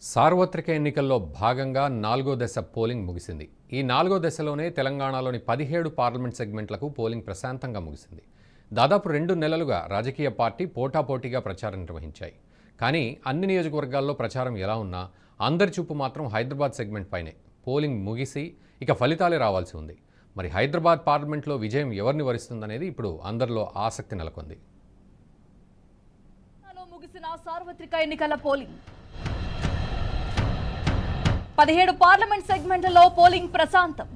సార్వత్రిక ఎన్నికల్లో భాగంగా 4వ దశ పోలింగ్ ముగిసింది. ఈ 4వ దశలోనే తెలంగాణలోని 17 పార్లమెంట్ సెగ్మెంట్లకు పోలింగ్ ప్రశాంతంగా ముగిసింది. దాదాపు 2 నెలలుగా రాజకీయ పార్టీ పోటాపోటీగా ప్రచారం నిర్వహించాయి. కానీ అన్ని నియోజకవర్గాల్లో ప్రచారం ఎలా ఉన్నా అందరి చూపు మాత్రం హైదరాబాద్ సెగ్మెంట్ పైనే. పోలింగ్ ముగిసి ఇక ఫలితాలే రావాల్సి ఉంది. మరి హైదరాబాద్ పార్లమెంట్లో విజయం ఎవరిని వరిస్తుందనేది ఇప్పుడు అందరిలో ఆసక్తి నెలకొంది. ముగిసిన సార్వత్రిక ఎన్నికల పోలింగ్ 17 పార్లమెంట్ సెగ్మెంట్లలో పోలింగ్ ప్రశాంతం.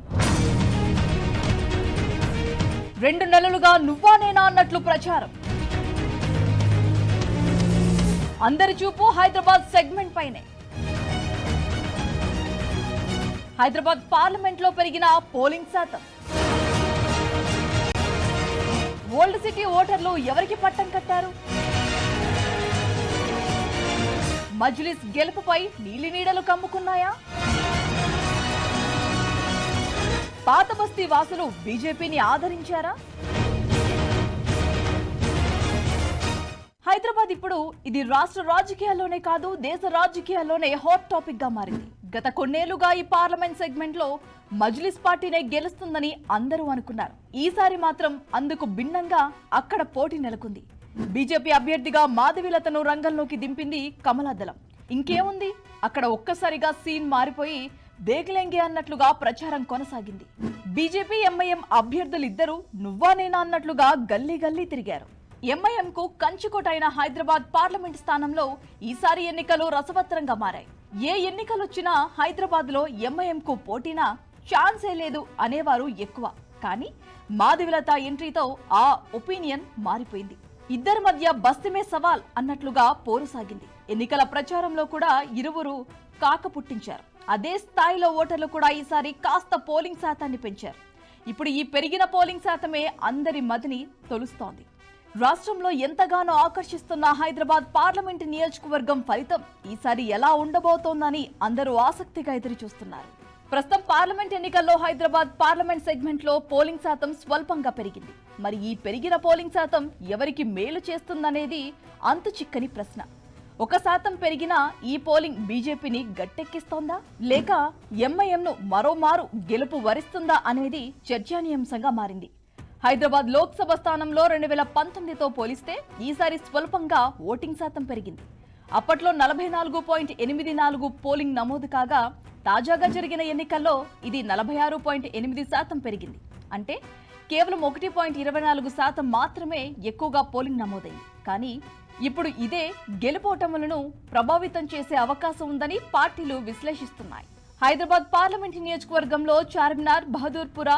2 నెలలుగా నువ్వా నేనా అన్నట్లు ప్రచారం. అందరి చూపు హైదరాబాద్ సెగ్మెంట్ పైనే. హైదరాబాద్ పార్లమెంట్ లో పెరిగిన పోలింగ్ శాతం. ఓల్డ్ సిటీ ఓటర్లు ఎవరికి పట్టం కట్టారు? మజ్లిస్ గెలుపుపై నీలి నీడలు కమ్ముకున్నాయా? పాత బస్తీ వాసులు బీజేపీని ఆదరించారా? హైదరాబాద్ ఇప్పుడు ఇది రాష్ట్ర రాజకీయాల్లోనే కాదు, దేశ రాజకీయాల్లోనే హాట్ టాపిక్ గా మారింది. గత కొన్నేళ్లుగా ఈ పార్లమెంట్ సెగ్మెంట్ లో మజ్లిస్ పార్టీనే గెలుస్తుందని అందరూ అనుకున్నారు. ఈసారి మాత్రం అందుకు భిన్నంగా అక్కడ పోటీ నెలకొంది. బీజేపీ అభ్యర్థిగా మాధవీలతను రంగంలోకి దింపింది కమలాదళం. ఇంకేముంది, అక్కడ ఒక్కసారిగా సీన్ మారిపోయి దేగిలెంగే అన్నట్లుగా ప్రచారం కొనసాగింది. బీజేపీ ఎంఐఎం అభ్యర్థులిద్దరూ నువ్వా నేనా అన్నట్లుగా గల్లీ గల్లీ తిరిగారు. ఎంఐఎం కు కంచుకోట అయిన హైదరాబాద్ పార్లమెంట్ స్థానంలో ఈసారి ఎన్నికలు రసవత్తరంగా మారాయి. ఏ ఎన్నికలొచ్చినా హైదరాబాద్ లో ఎంఐఎం కు పోటీనా ఛాన్సే లేదు అనేవారు ఎక్కువ. కానీ మాధవీలత ఎంట్రీతో ఆ ఒపీనియన్ మారిపోయింది. ఇద్దరి మధ్య బస్తీమే సవాల్ అన్నట్లుగా పోరు సాగింది. ఎన్నికల ప్రచారంలో కూడా ఇరువురు కాక పుట్టించారు. అదే స్థాయిలో ఓటర్లు కూడా ఈసారి కాస్త పోలింగ్ శాతాన్ని పెంచారు. ఇప్పుడు ఈ పెరిగిన పోలింగ్ శాతమే అందరి మదిని తొలుస్తోంది. రాష్ట్రంలో ఎంతగానో ఆకర్షిస్తున్న హైదరాబాద్ పార్లమెంటు నియోజకవర్గం ఫలితం ఈసారి ఎలా ఉండబోతోందని అందరూ ఆసక్తిగా ఎదురుచూస్తున్నారు. ప్రస్తుతం పార్లమెంట్ ఎన్నికల్లో హైదరాబాద్ పార్లమెంట్ సెగ్మెంట్ లో పోలింగ్ శాతం స్వల్పంగా పెరిగింది. మరి ఈ పెరిగిన పోలింగ్ శాతం ఎవరికి మేలు చేస్తుందనేది అంతు చిక్కని ప్రశ్న. 1% పెరిగినా ఈ పోలింగ్ బీజేపీని గట్టెక్కిస్తోందా లేక ఎంఐఎంను మరోమారు గెలుపు వరిస్తుందా అనేది చర్చనీయాంశంగా మారింది. హైదరాబాద్ లోక్సభ స్థానంలో 2019తో పోలిస్తే ఈసారి స్వల్పంగా ఓటింగ్ శాతం పెరిగింది. అప్పట్లో 44.84 పోలింగ్ నమోదు కాగా తాజాగా జరిగిన ఎన్నికల్లో ఇది 46.8% పెరిగింది. అంటే కేవలం 1.24% మాత్రమే ఎక్కువగా పోలింగ్ నమోదైంది. కానీ ఇప్పుడు ఇదే గెలుపోటములను ప్రభావితం చేసే అవకాశం ఉందని పార్టీలు విశ్లేషిస్తున్నాయి. హైదరాబాద్ పార్లమెంట్ నియోజకవర్గంలో చార్మినార్, బహదూర్పుర,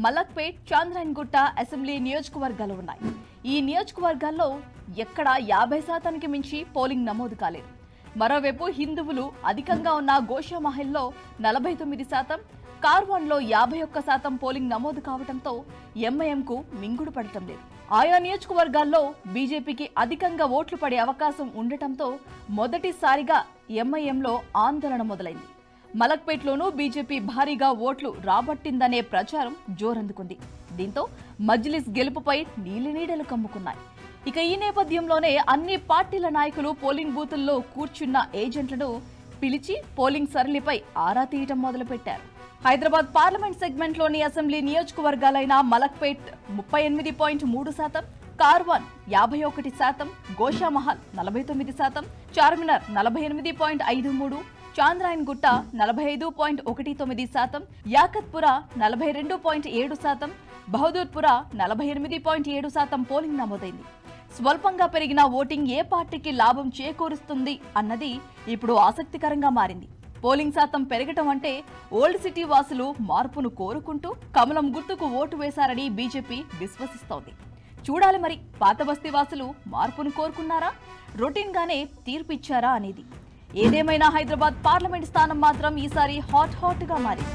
మలక్పేట్, చాంద్రాయణగుట్ట అసెంబ్లీ నియోజకవర్గాలు ఉన్నాయి. ఈ నియోజకవర్గాల్లో ఎక్కడా 50%కి మించి పోలింగ్ నమోదు కాలేదు. మరోవైపు హిందువులు అధికంగా ఉన్న గోషామహల్లో 49%, కార్వాన్లో 51% పోలింగ్ నమోదు కావడంతో ఎంఐఎంకు మింగుడు పడటం లేదు. ఆయా నియోజకవర్గాల్లో బీజేపీకి అధికంగా ఓట్లు పడే అవకాశం ఉండటంతో మొదటిసారిగా ఎంఐఎంలో ఆందోళన మొదలైంది. మలక్పేట్లోనూ బీజేపీ భారీగా ఓట్లు రాబట్టిందనే ప్రచారం జోరందుకుంది. దీంతో మజ్లిస్ గెలుపుపై నీలినీడలు కమ్ముకున్నాయి. ఇక ఈ నేపథ్యంలోనే అన్ని పార్టీల నాయకులు పోలింగ్ బూతుల్లో కూర్చున్న ఏజెంట్లను పిలిచి పోలింగ్ సరళిపై ఆరా తీయటం మొదలుపెట్టారు. హైదరాబాద్ పార్లమెంట్ సెగ్మెంట్లోని అసెంబ్లీ నియోజకవర్గాలైన మలక్పేట్ 38.3%, కార్వాన్ 51%, గోషామహల్ 49%, చార్మినార్ 48.53%, చాంద్రాయణగుట్ట 45.19%, యాకత్పుర 42.7%, బహదూర్పుర 48.7% పోలింగ్ నమోదైంది. స్వల్పంగా పెరిగిన ఓటింగ్ ఏ పార్టీకి లాభం చేకూరుస్తుంది అన్నది ఇప్పుడు ఆసక్తికరంగా మారింది. పోలింగ్ శాతం పెరగటం అంటే ఓల్డ్ సిటీ వాసులు మార్పును కోరుకుంటూ కమలం గుర్తుకు ఓటు వేశారని బీజేపీ విశ్వసిస్తోంది. చూడాలి మరి పాత బస్తీ వాసులు మార్పును కోరుకున్నారా, రొటీన్ గానే తీర్పిచ్చారా అనేది. ఏదేమైనా హైదరాబాద్ పార్లమెంట్ స్థానం మాత్రం ఈసారి హాట్ గా మారింది.